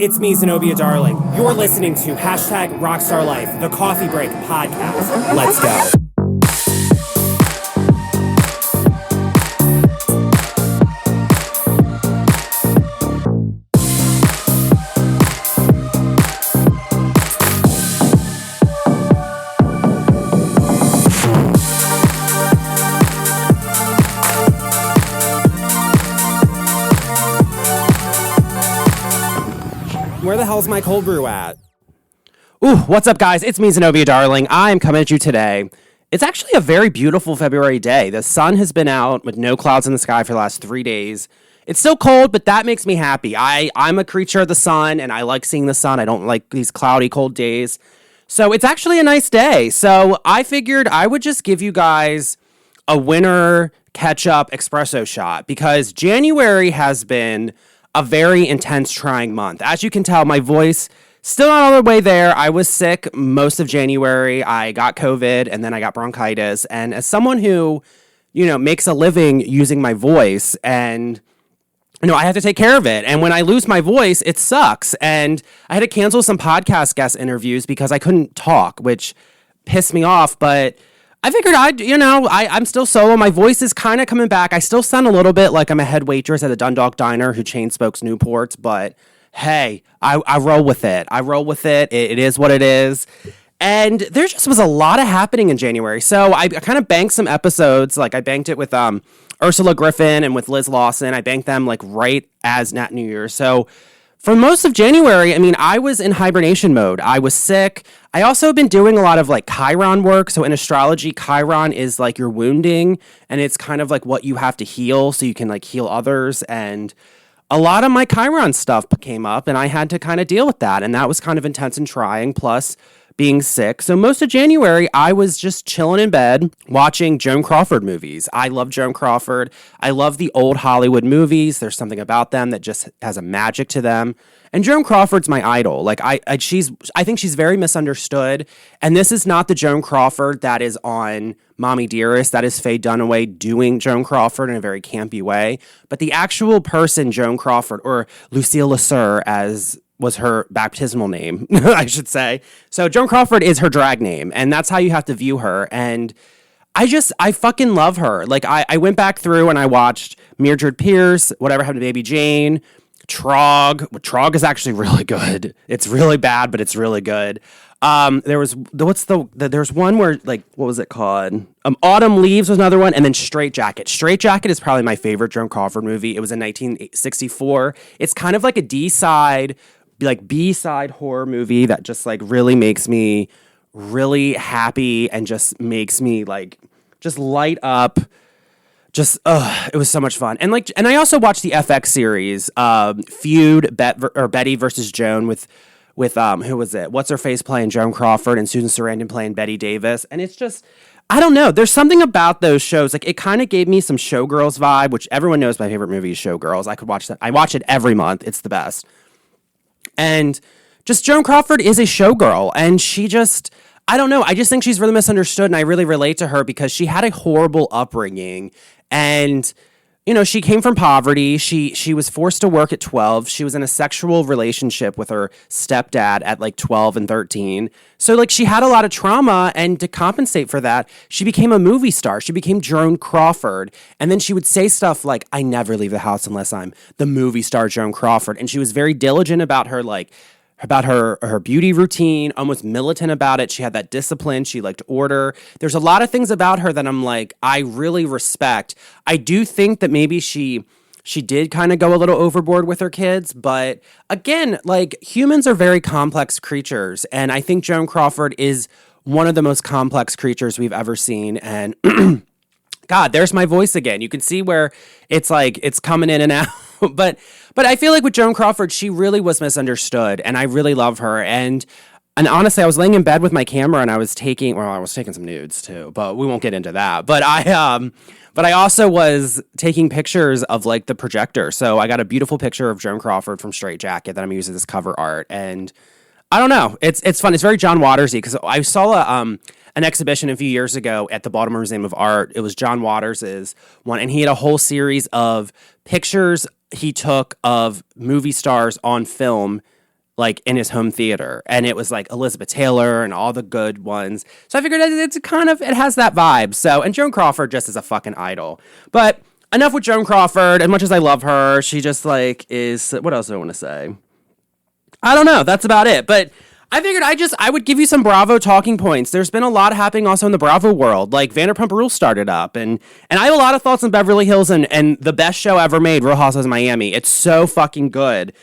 It's me, Zenobia Darling. You're listening to hashtag Rockstar Life, the Coffee Break podcast. Let's go. Where the hell's my cold brew at? Ooh, what's up, guys? It's me, Zenobia Darling. I'm coming at you today. It's actually a very beautiful February day. The sun has been out with no clouds in the sky for the last 3 days. It's still cold, but that makes me happy. I'm a creature of the sun, and I like seeing the sun. I don't like these cloudy, cold days. So it's actually a nice day. So I figured I would just give you guys a winter catch-up espresso shot because January has been a very intense, trying month. As you can tell, my voice still not all the way there. I was sick most of January. I got COVID and then I got bronchitis. And as someone who, makes a living using my voice and, I have to take care of it. And when I lose my voice, it sucks. And I had to cancel some podcast guest interviews because I couldn't talk, which pissed me off. But I figured I'm still solo. My voice is kind of coming back. I still sound a little bit like I'm a head waitress at a Dundalk diner who chain smokes Newports, but hey, I roll with it. It is what it is. And there just was a lot of happening in January. So I kind of banked some episodes. Like I banked it with Ursula Griffin and with Liz Lawson. I banked them like right as Nat New Year. So for most of January, I was in hibernation mode. I was sick. I also have been doing a lot of like Chiron work. So in astrology, Chiron is like your wounding and it's kind of like what you have to heal so you can like heal others. And a lot of my Chiron stuff came up and I had to kind of deal with that. And that was kind of intense and trying, plus being sick. So most of January, I was just chilling in bed watching Joan Crawford movies. I love Joan Crawford. I love the old Hollywood movies. There's something about them that just has a magic to them. And Joan Crawford's my idol. Like I think she's very misunderstood. And this is not the Joan Crawford that is on Mommy Dearest. That is Faye Dunaway doing Joan Crawford in a very campy way. But the actual person, Joan Crawford, or Lucille Lesur, as was her baptismal name, I should say. So Joan Crawford is her drag name, and that's how you have to view her. And I fucking love her. Like, I went back through and I watched Mildred Pierce, Whatever Happened to Baby Jane, Trog. Trog is actually really good. It's really bad, but it's really good. There's one where, like, what was it called? Autumn Leaves was another one, and then Straight Jacket. Straight Jacket is probably my favorite Joan Crawford movie. It was in 1964. It's kind of like a B-side horror movie that just like really makes me really happy and just makes me like just light up. It was so much fun. And I also watched the FX series Feud Betty versus Joan with who was it? What's her face playing Joan Crawford and Susan Sarandon playing Betty Davis. And it's just, I don't know. There's something about those shows. Like, it kind of gave me some Showgirls vibe, which everyone knows my favorite movie is Showgirls. I could watch that. I watch it every month. It's the best. And just Joan Crawford is a showgirl, and she just, I don't know. I just think she's really misunderstood, and I really relate to her because she had a horrible upbringing, and, she came from poverty. She was forced to work at 12. She was in a sexual relationship with her stepdad at like 12 and 13. So like she had a lot of trauma, and to compensate for that, she became a movie star. She became Joan Crawford. And then she would say stuff like, I never leave the house unless I'm the movie star Joan Crawford. And she was very diligent about her beauty routine, almost militant about it. She had that discipline. She liked order. There's a lot of things about her that I'm like, I really respect. I do think that maybe she did kind of go a little overboard with her kids. But again, like, humans are very complex creatures. And I think Joan Crawford is one of the most complex creatures we've ever seen. And God, there's my voice again. You can see where it's like, it's coming in and out. But I feel like with Joan Crawford, she really was misunderstood, and I really love her. And honestly, I was laying in bed with my camera, and I was taking some nudes too, but we won't get into that. But I also was taking pictures of like the projector. So I got a beautiful picture of Joan Crawford from Straight Jacket that I'm using as cover art, and I don't know, it's fun. It's very John Watersy because I saw an exhibition a few years ago at the Baltimore Museum of Art. It was John Waters's one, and he had a whole series of pictures he took of movie stars on film like in his home theater. And it was like Elizabeth Taylor and all the good ones. So I figured it has that vibe. So, and Joan Crawford just is a fucking idol. But enough with Joan Crawford. As much as I love her, she just like is, what else do I want to say? I don't know. That's about it. But I figured I would give you some Bravo talking points. There's been a lot happening also in the Bravo world. Like Vanderpump Rules started up, and I have a lot of thoughts on Beverly Hills and the best show ever made, Real Housewives of Miami. It's so fucking good.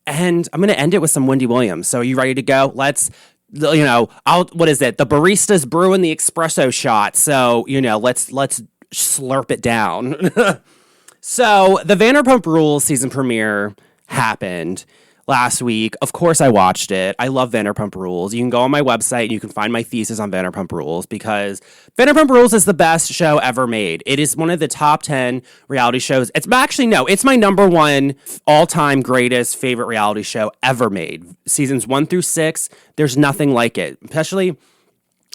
And I'm going to end it with some Wendy Williams. So are you ready to go? Let's, what is it? The barista's brewing the espresso shot. So, let's slurp it down. So the Vanderpump Rules season premiere happened last week. Of course I watched it. I love Vanderpump Rules. You can go on my website and you can find my thesis on Vanderpump Rules because Vanderpump Rules is the best show ever made. It is one of the top 10 reality shows. It's my number one all-time greatest favorite reality show ever made. Seasons 1 through 6, there's nothing like it. Especially,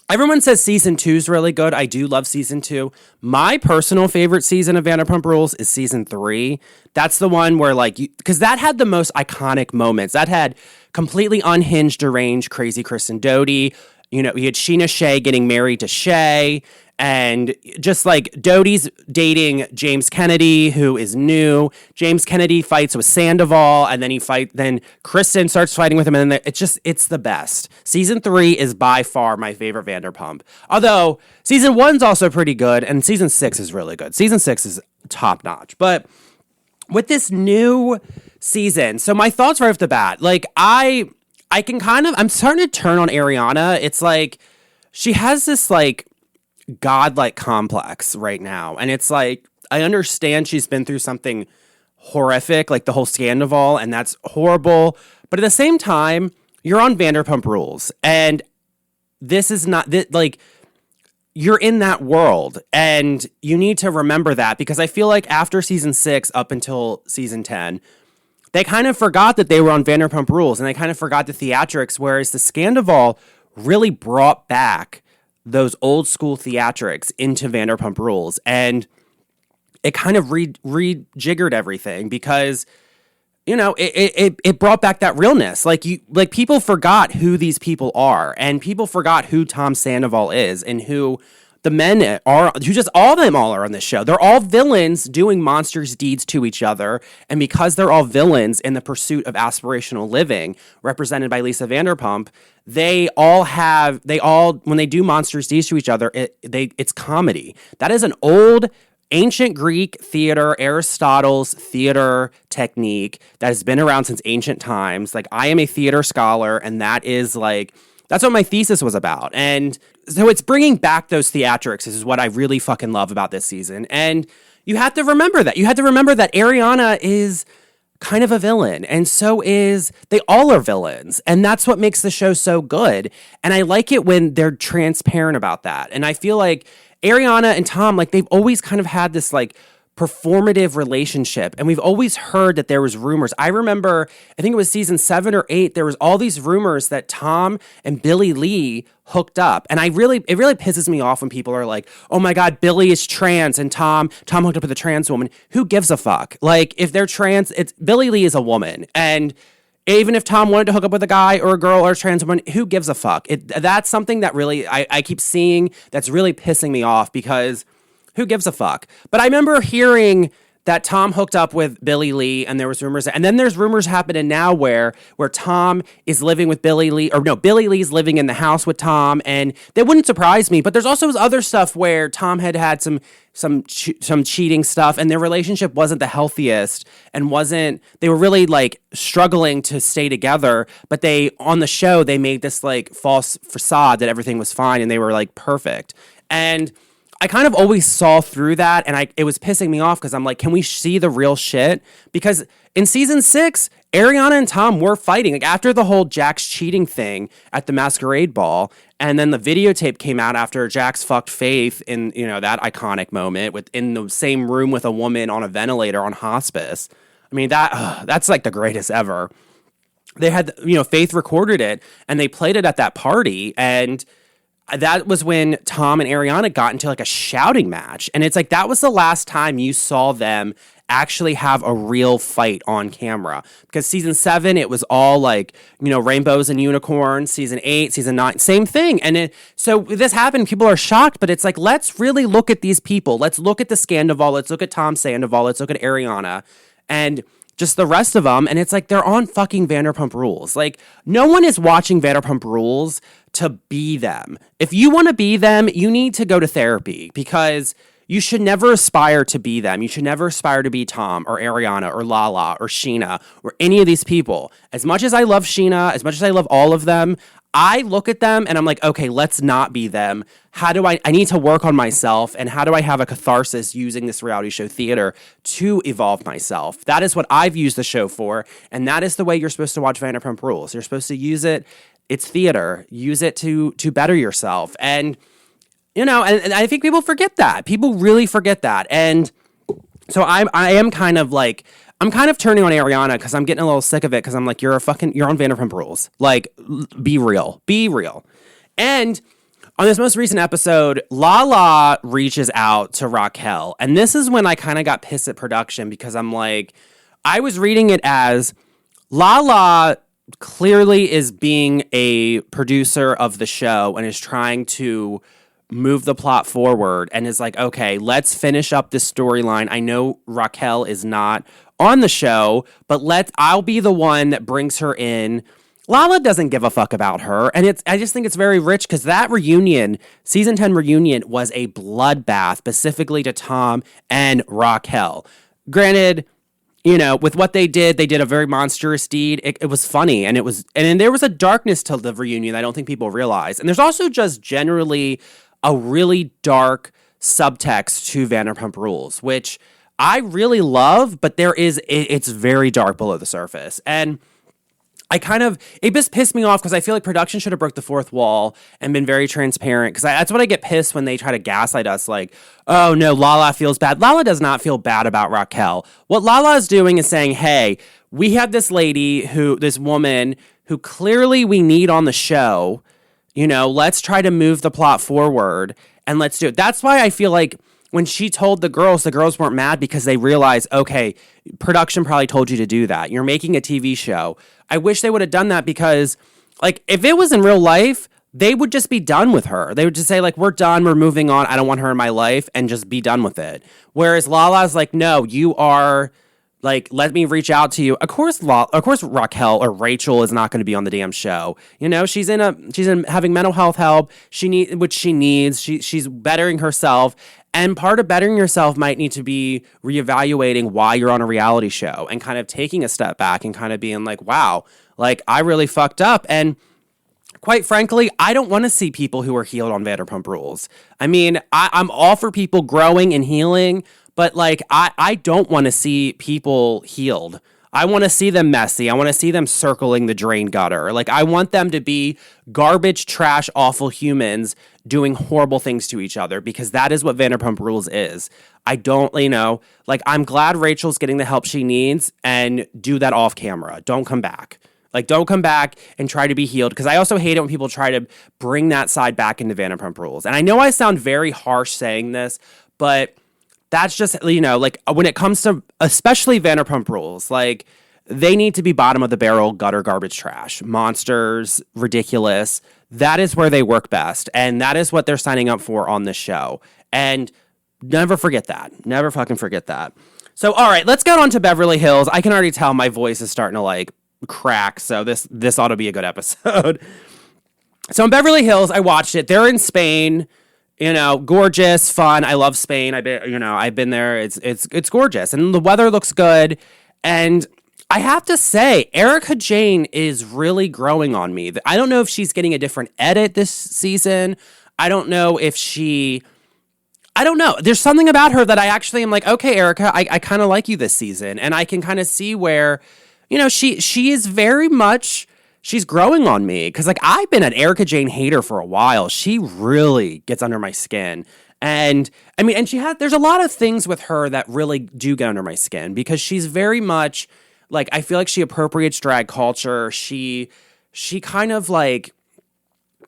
everyone says season 2 is really good. I do love season 2. My personal favorite season of Vanderpump Rules is season 3. That's the one where, because that had the most iconic moments. That had completely unhinged, deranged, crazy Kristen Doty. You had Sheena Shea getting married to Shea. And just like Doty's dating James Kennedy, who is new. James Kennedy fights with Sandoval, and then Kristen starts fighting with him, and then it's the best. Season 3 is by far my favorite Vanderpump. Although season 1's also pretty good, and season 6 is really good. Season 6 is top notch. But with this new season, so my thoughts right off the bat, I'm starting to turn on Ariana. It's like she has this godlike complex right now. And it's like, I understand she's been through something horrific, like the whole Sandoval, and that's horrible. But at the same time, you're on Vanderpump Rules. And this is not, you're in that world. And you need to remember that, because I feel like after season 6 up until season 10, they kind of forgot that they were on Vanderpump Rules, and they kind of forgot the theatrics, whereas the Sandoval really brought back those old school theatrics into Vanderpump Rules, and it kind of rejiggered everything because, it brought back that realness. People forgot who these people are, and people forgot who Tom Sandoval is and who the men are, who just all of them all are on this show. They're all villains doing monstrous deeds to each other. And because they're all villains in the pursuit of aspirational living, represented by Lisa Vanderpump, when they do monstrous deeds to each other, it's comedy. That is an old ancient Greek theater, Aristotle's theater technique that has been around since ancient times. I am a theater scholar, and that is that's what my thesis was about. And so it's bringing back those theatrics. This is what I really fucking love about this season. And you have to remember that. You have to remember that Ariana is kind of a villain, and they all are villains. And that's what makes the show so good. And I like it when they're transparent about that. And I feel like Ariana and Tom, they've always kind of had this performative relationship. And we've always heard that there was rumors. I remember, I think it was season 7 or 8, there was all these rumors that Tom and Billy Lee hooked up. And it really pisses me off when people are like, oh my God, Billy is trans and Tom hooked up with a trans woman. Who gives a fuck? If they're trans, Billy Lee is a woman. And even if Tom wanted to hook up with a guy or a girl or a trans woman, who gives a fuck? That's something that really, I keep seeing that's really pissing me off, because who gives a fuck? But I remember hearing that Tom hooked up with Billy Lee, and there was rumors, and then there's rumors happening now where Tom is living with Billy Lee, or no, Billy Lee's living in the house with Tom, and that wouldn't surprise me. But there's also other stuff where Tom had some cheating stuff, and their relationship wasn't the healthiest, and they were really struggling to stay together. But on the show, they made this false facade that everything was fine and they were perfect. And I kind of always saw through that, and it was pissing me off, because I'm like, can we see the real shit? Because in season 6, Ariana and Tom were fighting. After the whole Jax cheating thing at the masquerade ball, and then the videotape came out after Jax fucked Faith in, that iconic moment in the same room with a woman on a ventilator on hospice. I mean, that's the greatest ever. They had, Faith recorded it, and they played it at that party, and that was when Tom and Ariana got into a shouting match. And it's that was the last time you saw them actually have a real fight on camera. Because season 7, it was all like, rainbows and unicorns. Season 8, season 9, same thing. And so this happened, people are shocked, but it's like, let's really look at these people. Let's look at the Scandival. Let's look at Tom Sandoval. Let's look at Ariana. And just the rest of them, and it's like they're on fucking Vanderpump Rules. Like, no one is watching Vanderpump Rules to be them. If you want to be them, you need to go to therapy, because you should never aspire to be them. You should never aspire to be Tom or Ariana or Lala or Sheena or any of these people. As much as I love Sheena, as much as I love all of them, I look at them and I'm like, okay, let's not be them. How do I need to work on myself, and how do I have a catharsis using this reality show theater to evolve myself? That is what I've used the show for, and that is the way you're supposed to watch Vanderpump Rules. You're supposed to use it. It's theater. Use it to better yourself. And, and I think people forget that. People really forget that. And so I am kind of like, I'm kind of turning on Ariana because I'm getting a little sick of it, because I'm like, you're on Vanderpump Rules. Like, be real. Be real. And on this most recent episode, Lala reaches out to Raquel. And this is when I kind of got pissed at production, because I'm like, I was reading it as Lala clearly is being a producer of the show and is trying to move the plot forward, and is like, okay, let's finish up this storyline. I know Raquel is not on the show, but I'll be the one that brings her in. Lala doesn't give a fuck about her, and I just think it's very rich, because that reunion, season 10 reunion, was a bloodbath specifically to Tom and Raquel. Granted, with what they did a very monstrous deed. It was funny, and there was a darkness to the reunion I don't think people realize. And there's also just generally a really dark subtext to Vanderpump Rules, which I really love, but it's very dark below the surface. And it just pissed me off, because I feel like production should have broke the fourth wall and been very transparent, because that's what I get pissed when they try to gaslight us, like, oh no, Lala feels bad. Lala does not feel bad about Raquel. What Lala is doing is saying, hey, we have this woman who clearly we need on the show, let's try to move the plot forward, and let's do it. That's why I feel like when she told the girls weren't mad, because they realized, okay, production probably told you to do that. You're making a TV show. I wish they would have done that, because, like, if it was in real life, they would just be done with her. They would just say, like, we're done, we're moving on, I don't want her in my life, and just be done with it. Whereas Lala's like, no, you are, like, let me reach out to you. Of course Raquel or Rachel is not going to be on the damn show. She's in having mental health help. Which she needs. She's bettering herself. And part of bettering yourself might need to be reevaluating why you're on a reality show, and kind of taking a step back and kind of being like, wow, like, I really fucked up. And quite frankly, I don't want to see people who are healed on Vanderpump Rules. I mean, I'm all for people growing and healing, but, like, I don't want to see people healed. I want to see them messy. I want to see them circling the drain gutter. Like, I want them to be garbage, trash, awful humans doing horrible things to each other, because that is what Vanderpump Rules is. I don't, I'm glad Rachel's getting the help she needs, and do that off camera. Don't come back. Like, don't come back and try to be healed, because I also hate it when people try to bring that side back into Vanderpump Rules. And I know I sound very harsh saying this, but that's just, when it comes to especially Vanderpump Rules, like, they need to be bottom of the barrel, gutter, garbage, trash, monsters, ridiculous. That is where they work best. And that is what they're signing up for on this show. And never forget that. Never fucking forget that. So, all right, let's get on to Beverly Hills. I can already tell my voice is starting to, crack. So this ought to be a good episode. So in Beverly Hills, I watched it. They're in Spain. Gorgeous, fun. I love Spain. I've been there. It's gorgeous, and the weather looks good. And I have to say, Erica Jane is really growing on me. I don't know if she's getting a different edit this season. I don't know. There's something about her that I actually am like, okay, Erica, I kind of like you this season, and I can kind of see where, she is very much. She's growing on me, because, I've been an Erica Jane hater for a while. She really gets under my skin. And, there's a lot of things with her that really do get under my skin, because she's very much, I feel like she appropriates drag culture. She kind of,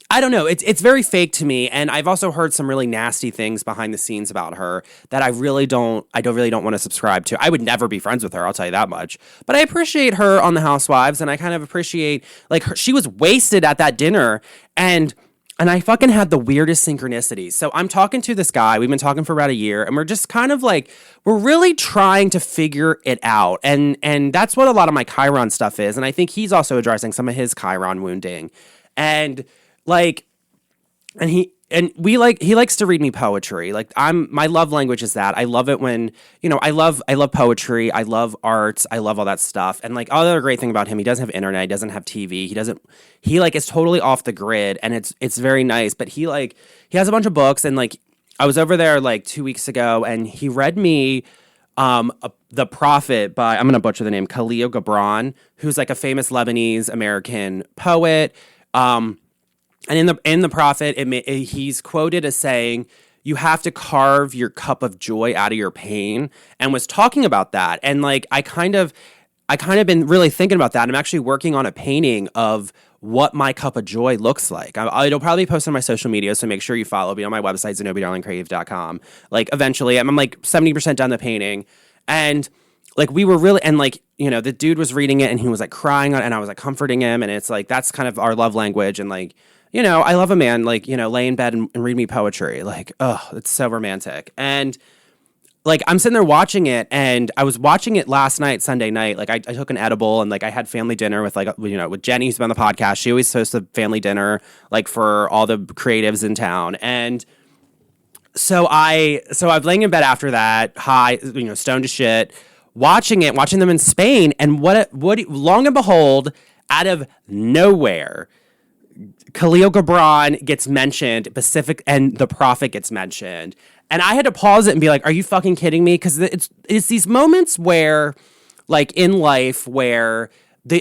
I don't know. It's very fake to me, and I've also heard some really nasty things behind the scenes about her that I really don't want to subscribe to. I would never be friends with her, I'll tell you that much. But I appreciate her on The Housewives, and I kind of appreciate she was wasted at that dinner, and I fucking had the weirdest synchronicities. So I'm talking to this guy. We've been talking for about a year, and we're just kind of we're really trying to figure it out, and that's what a lot of my Chiron stuff is. And I think he's also addressing some of his Chiron wounding, and he likes to read me poetry. My love language is that. I love it when, I love poetry. I love art. I love all that stuff. And other great thing about him, he doesn't have internet. He doesn't have TV. He is totally off the grid, and it's very nice. But he has a bunch of books, and I was over there 2 weeks ago, and he read me The Prophet by, I'm going to butcher the name, Khalil Gabron, who's a famous Lebanese American poet. And in the Prophet, he's quoted as saying, "You have to carve your cup of joy out of your pain," and was talking about that. And I kind of been really thinking about that. I'm actually working on a painting of what my cup of joy looks like. It'll probably post on my social media, so make sure you follow me on my website, zenobiadarlingcreative.com. Eventually, I'm 70% done the painting, and we were really, and the dude was reading it, and he was crying, and I was comforting him, and it's that's kind of our love language, and I love a man, lay in bed and read me poetry. Oh, it's so romantic. And, I'm sitting there watching it, and I was watching it last night, Sunday night. I took an edible, and, I had family dinner with, with Jenny, who's been on the podcast. She always hosts a family dinner, for all the creatives in town. And so I was laying in bed after that, high, stoned to shit, watching them in Spain. And what long and behold, out of nowhere, Khalil Gabron gets mentioned, Pacific, and The Prophet gets mentioned. And I had to pause it and be like, are you fucking kidding me? Because it's these moments where, in life, where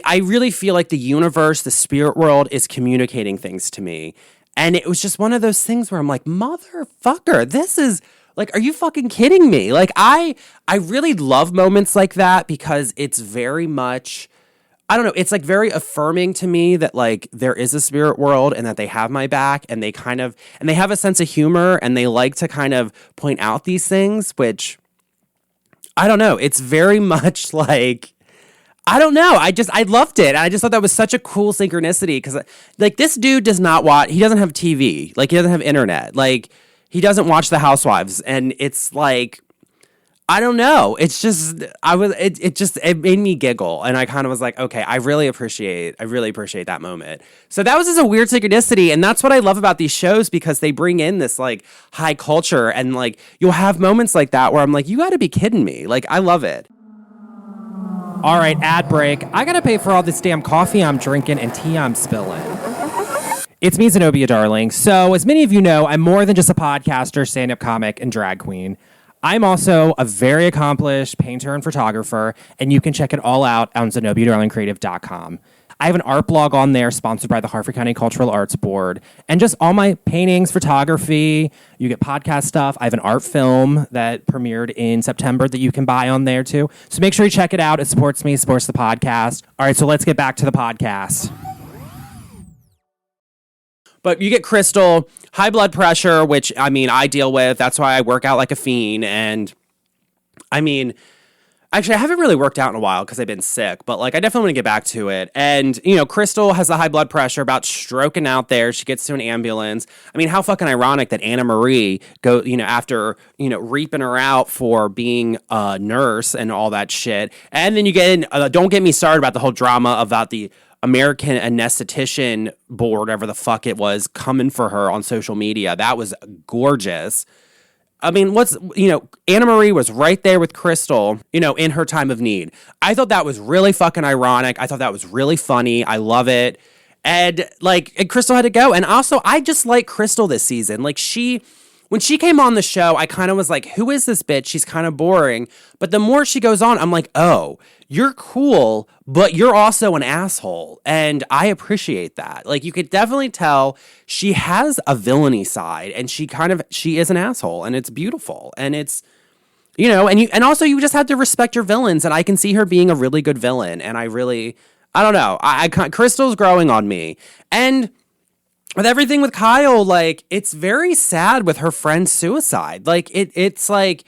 I really feel the universe, the spirit world is communicating things to me. And it was just one of those things where I'm like, motherfucker, this is, are you fucking kidding me? I really love moments like that because it's very much, I don't know, it's very affirming to me that there is a spirit world and that they have my back, and they have a sense of humor, and they like to kind of point out these things, which I don't know. It's very much I don't know. I loved it. And I just thought that was such a cool synchronicity because this dude does not watch, he doesn't have TV. He doesn't have internet. He doesn't watch The Housewives. And it's I don't know. It's just, it made me giggle. And I kind of was like, okay, I really appreciate that moment. So that was just a weird synchronicity. And that's what I love about these shows, because they bring in this high culture, and you'll have moments like that where I'm like, you gotta be kidding me. I love it. All right, ad break. I gotta pay for all this damn coffee I'm drinking and tea I'm spilling. It's me, Zenobia Darling. So as many of you know, I'm more than just a podcaster, stand-up comic, and drag queen. I'm also a very accomplished painter and photographer, and you can check it all out on zenobiadarlingcreative.com. I have an art blog on there sponsored by the Harford County Cultural Arts Board, and just all my paintings, photography, you get podcast stuff. I have an art film that premiered in September that you can buy on there too. So make sure you check it out. It supports me, supports the podcast. All right, so let's get back to the podcast. But you get Crystal, high blood pressure, which, I deal with. That's why I work out like a fiend. And, actually, I haven't really worked out in a while because I've been sick. But, I definitely want to get back to it. And, Crystal has the high blood pressure, about stroking out there. She gets to an ambulance. How fucking ironic that Anna Marie after, reaping her out for being a nurse and all that shit. And then you get in, don't get me started about the whole drama about the American Anesthetician Board, whatever the fuck it was, coming for her on social media. That was gorgeous. Anna Marie was right there with Crystal, in her time of need. I thought that was really fucking ironic. I thought that was really funny. I love it. And Crystal had to go. And also, I just like Crystal this season. When she came on the show, I kind of was like, who is this bitch? She's kind of boring. But the more she goes on, I'm like, oh, you're cool, but you're also an asshole. And I appreciate that. You could definitely tell she has a villainy side, and she is an asshole, and it's beautiful. And it's, and also you just have to respect your villains. And I can see her being a really good villain. And I don't know. Crystal's growing on me. And with everything with Kyle, like, it's very sad with her friend's suicide. Like, it's like,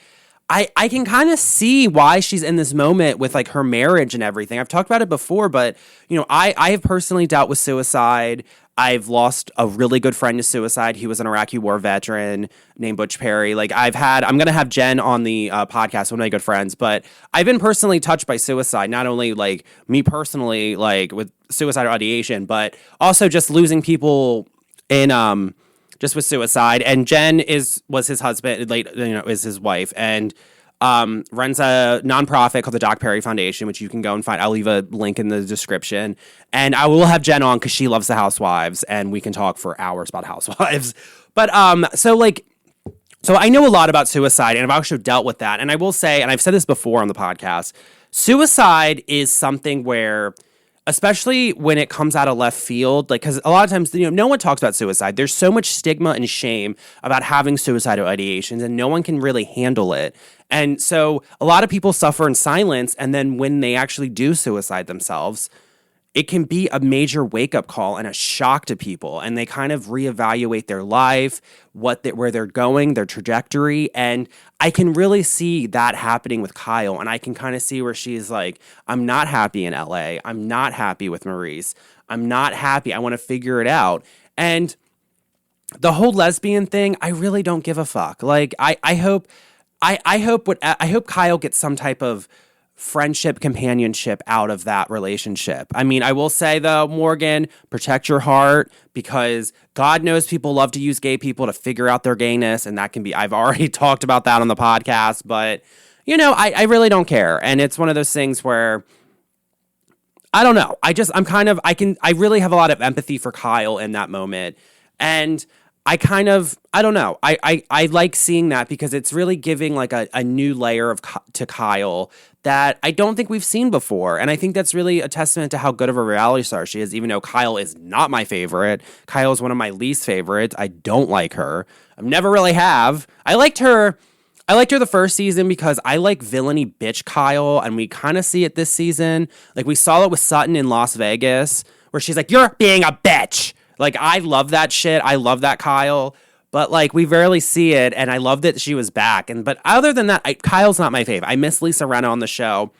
I can kind of see why she's in this moment with, like, her marriage and everything. I've talked about it before, but, you know, I have personally dealt with suicide. I've lost a really good friend to suicide. He was an Iraqi war veteran named Butch Perry. Like, I'm going to have Jen on the podcast, one of my good friends, but I've been personally touched by suicide, not only, like, me personally, like, with suicidal ideation, but also just losing people in just with suicide. And Jen was his husband, is his wife, and runs a nonprofit called the Doc Perry Foundation, which you can go and find. I'll leave a link in the description, and I will have Jen on because she loves the Housewives, and we can talk for hours about Housewives. But so I know a lot about suicide, and I've also dealt with that. And I will say, and I've said this before on the podcast, suicide is something where, especially when it comes out of left field, like, because a lot of times, you know, no one talks about suicide. There's so much stigma and shame about having suicidal ideations, and no one can really handle it. And so a lot of people suffer in silence, and then when they actually do suicide themselves, it can be a major wake-up call and a shock to people, and they kind of reevaluate their life, where they're going, their trajectory, and I can really see that happening with Kyle, and I can kind of see where she's like, I'm not happy in LA, I'm not happy with Maurice, I'm not happy, I want to figure it out, and the whole lesbian thing, I really don't give a fuck. Like, I hope Kyle gets some type of friendship, companionship out of that relationship. I mean, I will say though, Morgan, protect your heart, because God knows people love to use gay people to figure out their gayness, and that can be, I've already talked about that on the podcast, but you know, I really don't care. And it's one of those things where, I don't know. I really have a lot of empathy for Kyle in that moment. And I don't know. I like seeing that because it's really giving like a new layer to Kyle that I don't think we've seen before. And I think that's really a testament to how good of a reality star she is, even though Kyle is not my favorite. Kyle is one of my least favorites. I don't like her. I never really have. I liked her the first season because I like villainy bitch Kyle, and we kind of see it this season. Like, we saw it with Sutton in Las Vegas, where she's like, "You're being a bitch." Like, I love that shit. I love that Kyle. But, like, we rarely see it, and I love that she was back. But other than that, Kyle's not my fave. I miss Lisa Rinna on the show.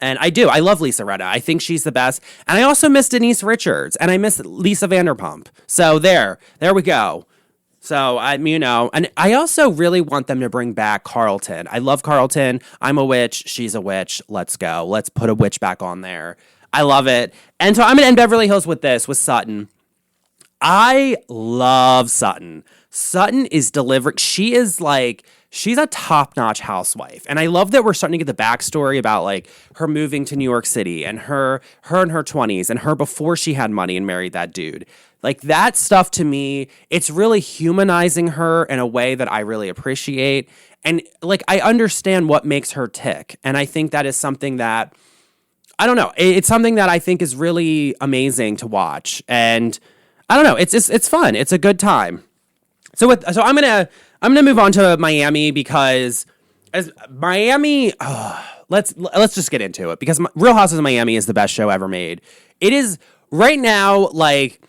And I do. I love Lisa Rinna. I think she's the best. And I also miss Denise Richards. And I miss Lisa Vanderpump. So there we go. So, and I also really want them to bring back Carlton. I love Carlton. I'm a witch. She's a witch. Let's go. Let's put a witch back on there. I love it. And so I'm going to end Beverly Hills with Sutton. I love Sutton. Sutton is delivering. She's a top-notch housewife. And I love that we're starting to get the backstory about, like, her moving to New York City and her in her 20s and her before she had money and married that dude. Like, that stuff to me, it's really humanizing her in a way that I really appreciate. And, like, I understand what makes her tick. And I think that is something that, I don't know, it's something that I think is really amazing to watch. And I don't know, it's fun. It's a good time. So I'm gonna move on to Miami because as Miami, let's just get into it because Real Housewives of Miami is the best show ever made. It is right now, like,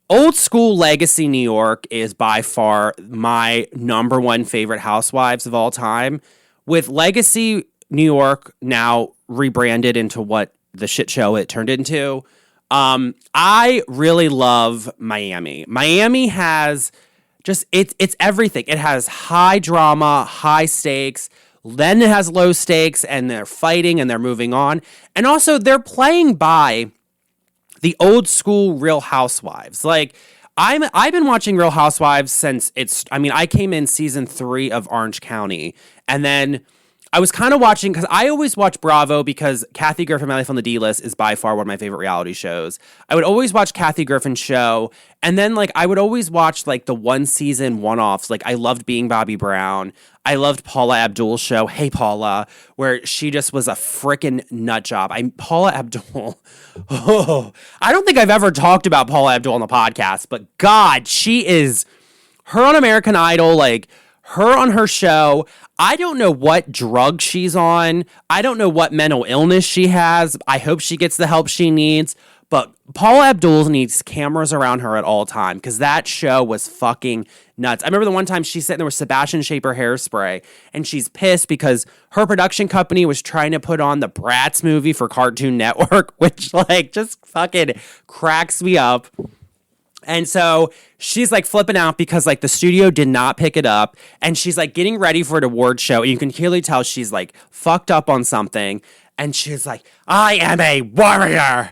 old school legacy New York is by far my number one favorite housewives of all time, with legacy New York now rebranded into what the shit show it turned into. I really love Miami. Miami has just, it's everything. It has high drama, high stakes, then it has low stakes, and they're fighting and they're moving on. And also they're playing by the old school Real Housewives. Like, I've been watching Real Housewives since I came in season 3 of Orange County, and then I was kind of watching, because I always watch Bravo because Kathy Griffin, My Life on the D-List is by far one of my favorite reality shows. I would always watch Kathy Griffin's show, and then, like, I would always watch, like, the one-season one-offs. Like, I loved Being Bobby Brown. I loved Paula Abdul's show, Hey Paula, where she just was a freaking nut job. Paula Abdul, I don't think I've ever talked about Paula Abdul on the podcast, but God, she is, her on American Idol, like, her on her show, I don't know what drug she's on. I don't know what mental illness she has. I hope she gets the help she needs. But Paula Abdul needs cameras around her at all time because that show was fucking nuts. I remember the one time she's sitting there with Sebastian Shaper hairspray and she's pissed because her production company was trying to put on the Bratz movie for Cartoon Network, which like just fucking cracks me up. And so she's like flipping out because like the studio did not pick it up. And she's like getting ready for an award show. And you can clearly tell she's like fucked up on something. And she's like, I am a warrior.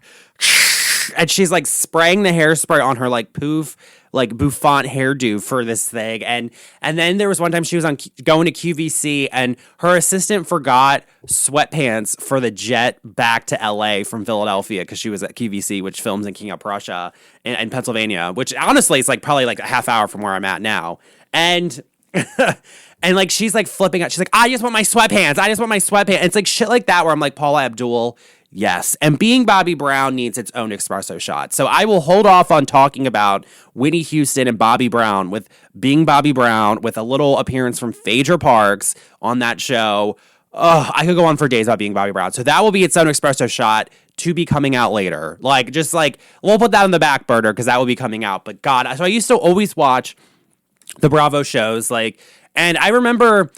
And she's like spraying the hairspray on her like poof, like bouffant hairdo for this thing. And then there was one time she was going to QVC and her assistant forgot sweatpants for the jet back to LA from Philadelphia because she was at QVC, which films in King of Prussia in Pennsylvania, which honestly is like probably like a half hour from where I'm at now. And and like she's like flipping out. She's like, I just want my sweatpants. I just want my sweatpants. And it's like shit like that where I'm like, Paula Abdul, yes. And Being Bobby Brown needs its own espresso shot. So I will hold off on talking about Whitney Houston and Bobby Brown with Being Bobby Brown with a little appearance from Phaedra Parks on that show. Oh, I could go on for days about Being Bobby Brown. So that will be its own espresso shot to be coming out later. Like, just like, we'll put that on the back burner because that will be coming out. But God, so I used to always watch the Bravo shows. Like, and I remember,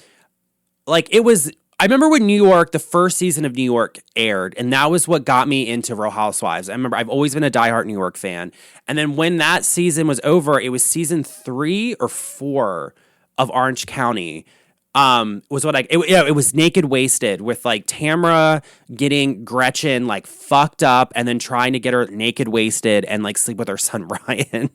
like, I remember when New York, the first season of New York aired, and that was what got me into Real Housewives. I remember I've always been a diehard New York fan. And then when that season was over, it was season 3 or 4 of Orange County. It was Naked Wasted with like Tamra getting Gretchen like fucked up and then trying to get her naked wasted and like sleep with her son Ryan.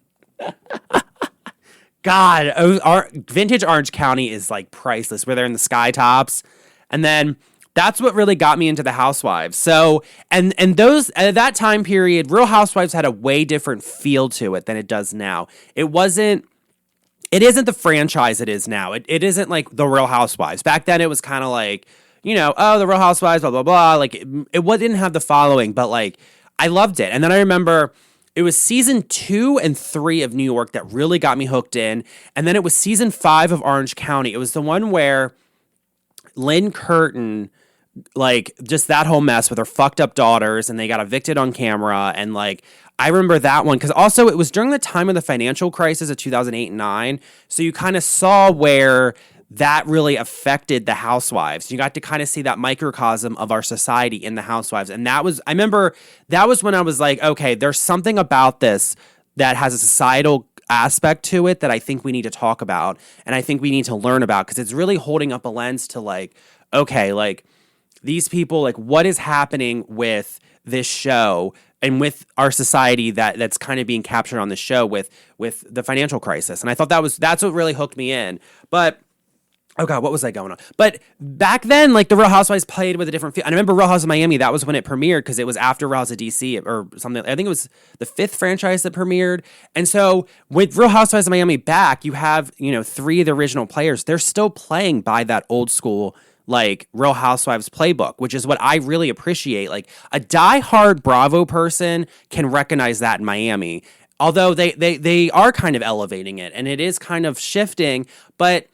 God, our vintage Orange County is like priceless. Where they're in the sky tops. And then that's what really got me into the Housewives. So, and those, at that time period, Real Housewives had a way different feel to it than it does now. It isn't the franchise it is now. It isn't like the Real Housewives. Back then it was kind of like, you know, oh, the Real Housewives, blah, blah, blah. Like it didn't have the following, but like I loved it. And then I remember it was season 2 and 3 of New York that really got me hooked in. And then it was season 5 of Orange County. It was the one where Lynn Curtin, like just that whole mess with her fucked up daughters and they got evicted on camera. And like, I remember that one because also it was during the time of the financial crisis of 2008 and 9. So you kind of saw where that really affected the Housewives. You got to kind of see that microcosm of our society in the Housewives. And I remember that was when I was like, okay, there's something about this that has a societal aspect to it that I think we need to talk about. And I think we need to learn about because it's really holding up a lens to like, okay, like these people, like what is happening with this show and with our society that's kind of being captured on the show with the financial crisis. And I thought that's what really hooked me in. But oh God, what was I going on? But back then, like the Real Housewives played with a different feel. And I remember Real Housewives of Miami, that was when it premiered because it was after Real Housewives of DC or something. I think it was the 5th franchise that premiered. And so with Real Housewives of Miami back, you have, 3 of the original players. They're still playing by that old school like Real Housewives playbook, which is what I really appreciate. Like a diehard Bravo person can recognize that in Miami, although they are kind of elevating it and it is kind of shifting, but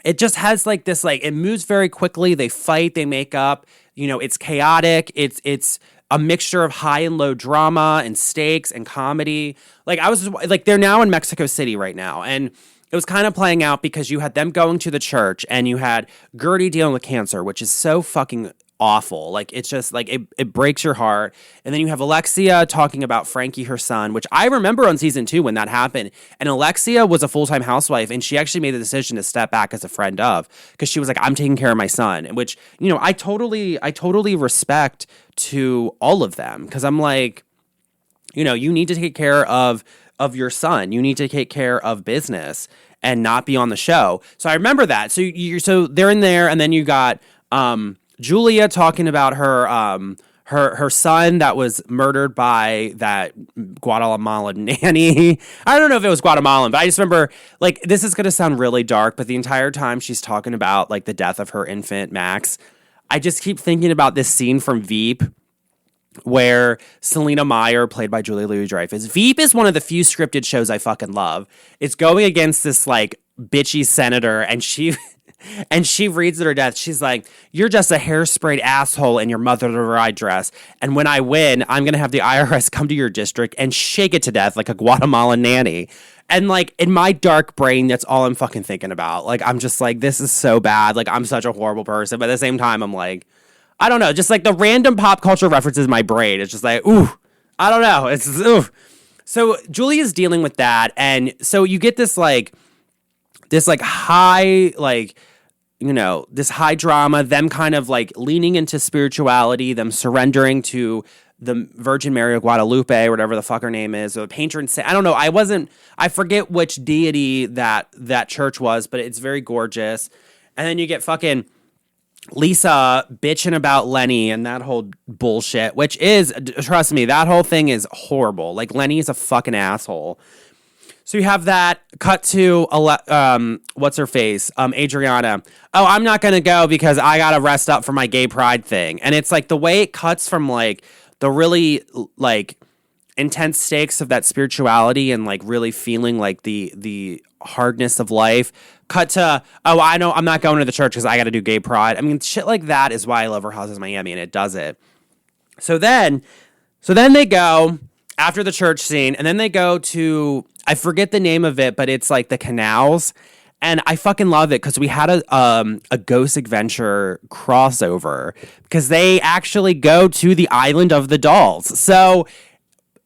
it just has like this, like it moves very quickly. They fight, they make up, it's chaotic. It's a mixture of high and low drama and stakes and comedy. Like they're now in Mexico City right now. And it was kind of playing out because you had them going to the church and you had Gertie dealing with cancer, which is so fucking awful. Like, it's just like, it breaks your heart. And then you have Alexia talking about Frankie, her son, which I remember on season 2 when that happened. And Alexia was a full-time housewife and she actually made the decision to step back as a friend of, because she was like, I'm taking care of my son, which, I totally respect to all of them. Cause I'm like, you need to take care of your son. You need to take care of business and not be on the show. So I remember that. So they're in there, and then you got Julia talking about her son that was murdered by that Guatemalan nanny. I don't know if it was Guatemalan, but I just remember, like, this is going to sound really dark, but the entire time she's talking about like the death of her infant Max, I just keep thinking about this scene from Veep where Selena Meyer, played by Julia Louis-Dreyfus. Veep is one of the few scripted shows I fucking love. It's going against this like bitchy senator, and she And she reads it her death. She's like, you're just a hairsprayed asshole in your mother to ride dress. And when I win, I'm going to have the IRS come to your district and shake it to death like a Guatemalan nanny. And like in my dark brain, that's all I'm fucking thinking about. Like, I'm just like, this is so bad. Like, I'm such a horrible person. But at the same time, I'm like, I don't know. Just like the random pop culture references in my brain. It's just like, ooh, I don't know. It's, ooh. So Julia's dealing with that. And so you get this high, like, you know, this high drama, them kind of like leaning into spirituality, them surrendering to the Virgin Mary of Guadalupe, or whatever the fuck her name is, or the patron saint. I don't know. I forget which deity that church was, but it's very gorgeous. And then you get fucking Lisa bitching about Lenny and that whole bullshit, which is, trust me, that whole thing is horrible. Like, Lenny is a fucking asshole. So you have that cut to, what's her face? Adriana. Oh, I'm not going to go because I got to rest up for my gay pride thing. And it's like the way it cuts from like the really like intense stakes of that spirituality and like really feeling like the hardness of life, cut to, oh, I know I'm not going to the church because I got to do gay pride. I mean, shit like that is why I love Real Housewives of Miami, and it does it. So then they go after the church scene, and then they go to, I forget the name of it, but it's like the canals. And I fucking love it because we had a Ghost Adventure crossover because they actually go to the island of the dolls. So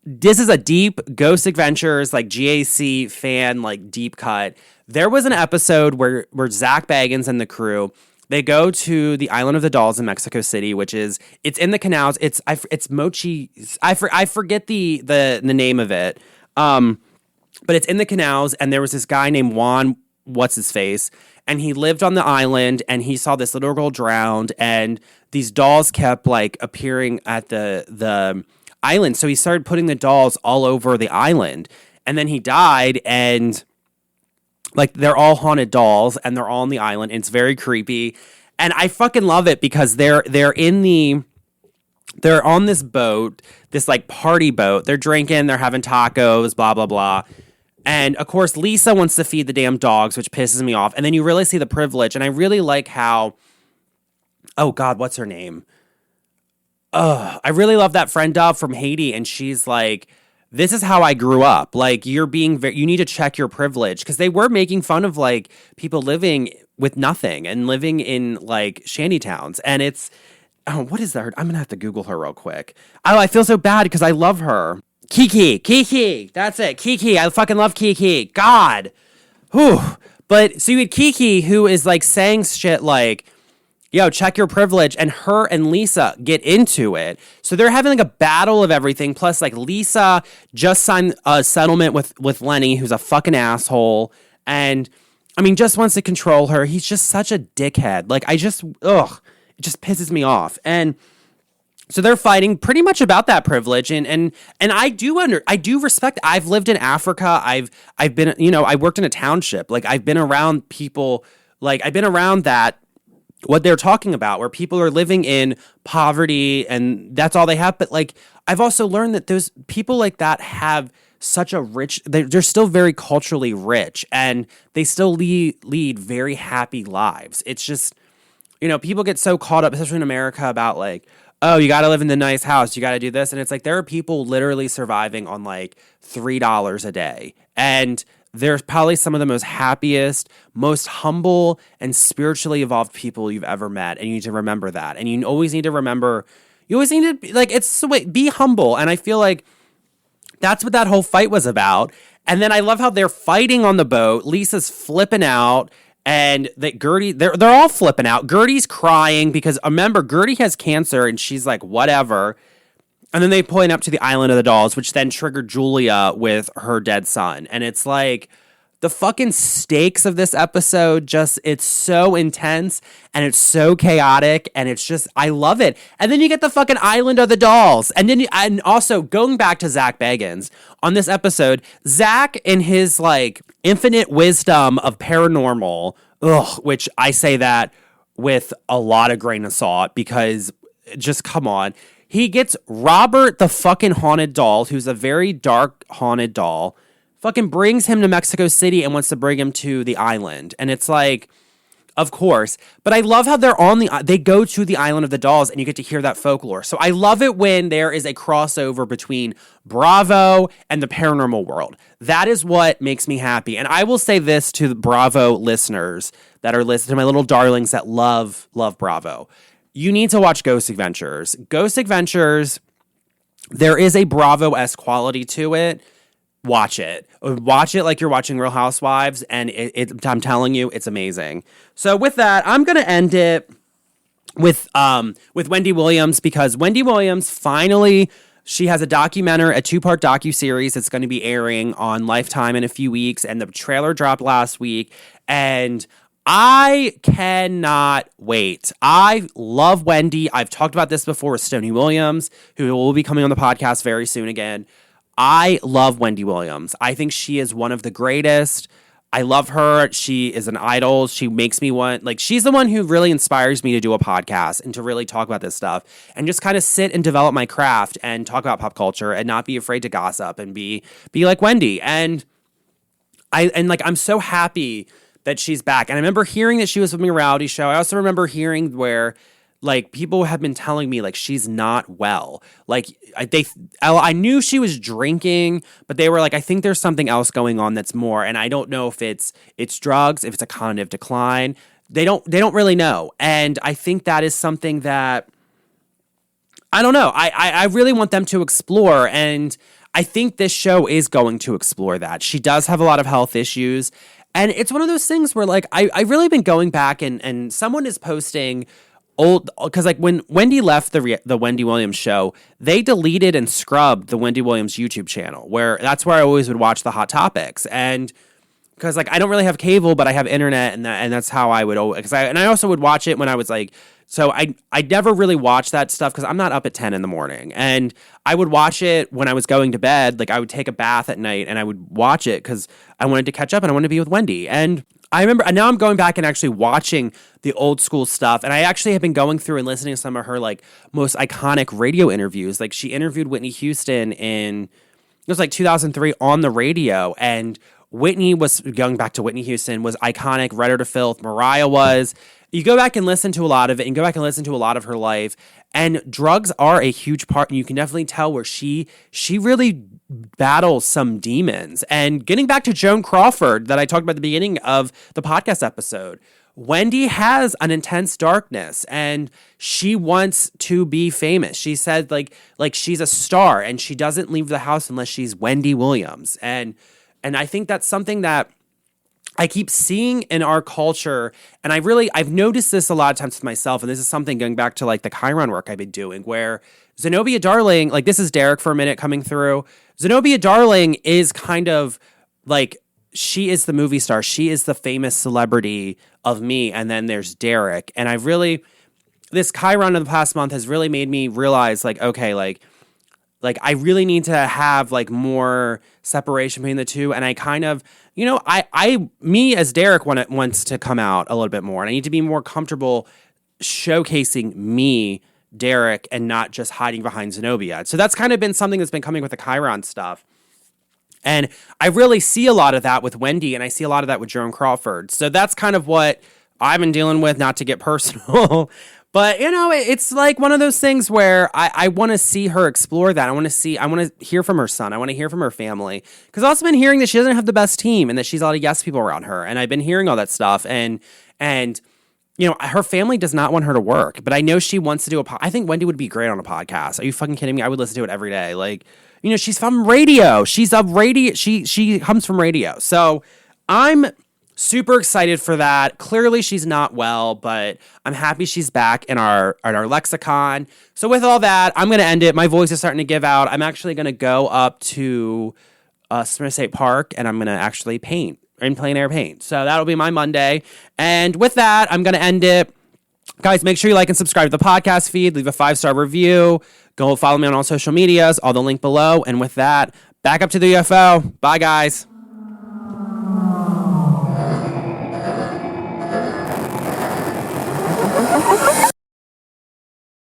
this is a deep Ghost Adventures, like GAC fan, like deep cut. There was an episode where Zach Bagans and the crew, they go to the island of the dolls in Mexico City, which is, it's in the canals. It's Mochi. I forget the name of it. But it's in the canals, and there was this guy named Juan, what's his face, and he lived on the island, and he saw this little girl drowned, and these dolls kept like appearing at the island. So he started putting the dolls all over the island, and then he died, and like they're all haunted dolls, and they're all on the island. And it's very creepy, and I fucking love it because they're on this boat, this like party boat. They're drinking, they're having tacos, blah blah blah. And of course, Lisa wants to feed the damn dogs, which pisses me off. And then you really see the privilege. And I really like how, oh God, what's her name? I really love that friend Dove from Haiti. And she's like, this is how I grew up. Like, you need to check your privilege. Because they were making fun of like people living with nothing and living in like shanty towns. And it's, oh, what is that? I'm going to have to Google her real quick. Oh, I feel so bad because I love her. Kiki. That's it. Kiki. I fucking love Kiki. God. Whew. But so you had Kiki, who is like saying shit like, yo, check your privilege. And her and Lisa get into it. So they're having like a battle of everything. Plus, like, Lisa just signed a settlement with Lenny, who's a fucking asshole. And I mean, just wants to control her. He's just such a dickhead. Like, it just pisses me off. And so they're fighting pretty much about that privilege, and I do respect. I've lived in Africa. I've been, you know, I worked in a township. Like, I've been around people. Like, I've been around that, what they're talking about, where people are living in poverty and that's all they have. But like, I've also learned that those people like that have such a rich. They're still very culturally rich, and they still lead very happy lives. It's just, you know, people get so caught up, especially in America, about like, oh, you got to live in the nice house, you got to do this. And it's like, there are people literally surviving on like $3 a day. And they're probably some of the most happiest, most humble, and spiritually evolved people you've ever met. And you need to remember that. And you always need to remember, you always need to be like, it's the way, be humble. And I feel like that's what that whole fight was about. And then I love how they're fighting on the boat. Lisa's flipping out. And that Gertie, they're all flipping out. Gertie's crying because, remember, Gertie has cancer, and she's like, whatever. And then they point up to the island of the dolls, which then triggered Julia with her dead son. And it's like, the fucking stakes of this episode, just, it's so intense, and it's so chaotic, and it's just, I love it. And then you get the fucking island of the dolls. And then, and also, going back to Zach Bagans, on this episode, Zach, in his, like, infinite wisdom of paranormal, which I say that with a lot of grain of salt, because, just come on, he gets Robert the fucking haunted doll, who's a very dark haunted doll, fucking brings him to Mexico City and wants to bring him to the island. And it's like, Of course. But I love how they go to the Island of the Dolls and you get to hear that folklore. So I love it when there is a crossover between Bravo and the paranormal world. That is what makes me happy. And I will say this to the Bravo listeners that are listening, to my little darlings that love Bravo. You need to watch Ghost Adventures. Ghost Adventures, there is a Bravo-esque quality to it. Watch it. Watch it like you're watching Real Housewives, and I'm telling you, it's amazing. So with that, I'm going to end it with Wendy Williams, because Wendy Williams finally, she has a documentary, a 2-part docuseries that's going to be airing on Lifetime in a few weeks, and the trailer dropped last week, and I cannot wait. I love Wendy. I've talked about this before with Stoney Williams, who will be coming on the podcast very soon again. I love Wendy Williams. I think she is one of the greatest. I love her. She is an idol. She makes me want, she's the one who really inspires me to do a podcast and to really talk about this stuff and just kind of sit and develop my craft and talk about pop culture and not be afraid to gossip and be like Wendy. And I'm so happy that she's back. And I remember hearing that she was filming a reality show. I also remember hearing where people have been telling me she's not well. I knew she was drinking, but they were I think there's something else going on that's more. And I don't know if it's drugs, if it's a cognitive decline. They don't really know. And I think that is something that, I don't know. I really want them to explore. And I think this show is going to explore that. She does have a lot of health issues. And it's one of those things where I've really been going back and someone is posting old, because when Wendy left the Wendy Williams show, they deleted and scrubbed the Wendy Williams YouTube channel, that's where I always would watch the Hot Topics. And because I don't really have cable, but I have internet, and that's how I would always, I also would watch it when I was so I never really watched that stuff because I'm not up at 10 in the morning, and I would watch it when I was going to bed. I would take a bath at night and I would watch it because I wanted to catch up and I wanted to be with Wendy. And I remember, and now I'm going back and actually watching the old school stuff. And I actually have been going through and listening to some of her most iconic radio interviews. She interviewed Whitney Houston it was 2003 on the radio. And Whitney was, going back to Whitney Houston, was iconic, read her to filth. Mariah was. You go back and listen to a lot of it and go back and listen to a lot of her life. And drugs are a huge part. And you can definitely tell where she really battles some demons. And getting back to Joan Crawford that I talked about at the beginning of the podcast episode, Wendy has an intense darkness and she wants to be famous. She said she's a star and she doesn't leave the house unless she's Wendy Williams. And I think that's something that I keep seeing in our culture, and I've noticed this a lot of times with myself, and this is something going back to the Chiron work I've been doing, where Zenobia Darling, this is Derek for a minute coming through. Zenobia Darling is kind of she is the movie star. She is the famous celebrity of me, and then there's Derek. And this Chiron of the past month has really made me realize, okay, I really need to have more separation between the two. And I kind of, me as Derek wants to come out a little bit more, and I need to be more comfortable showcasing me, Derek, and not just hiding behind Zenobia. So that's kind of been something that's been coming with the Chiron stuff. And I really see a lot of that with Wendy, and I see a lot of that with Joan Crawford. So that's kind of what I've been dealing with, not to get personal. But, it's one of those things where I want to see her explore that. I want to hear from her son. I want to hear from her family. Because I've also been hearing that she doesn't have the best team and that she's a lot of yes people around her. And I've been hearing all that stuff. And her family does not want her to work. But I know she wants to do I think Wendy would be great on a podcast. Are you fucking kidding me? I would listen to it every day. She's from radio. She's a radio. She comes from radio. So I'm super excited for that. Clearly she's not well, but I'm happy she's back in our lexicon. So with all that, I'm going to end it. My voice is starting to give out. I'm actually going to go up to Smith State Park and I'm going to actually paint in plein air paint. So that'll be my Monday. And with that, I'm going to end it. Guys, make sure you like and subscribe to the podcast feed. Leave a 5-star review. Go follow me on all social medias. All the link below. And with that, back up to the UFO. Bye, guys.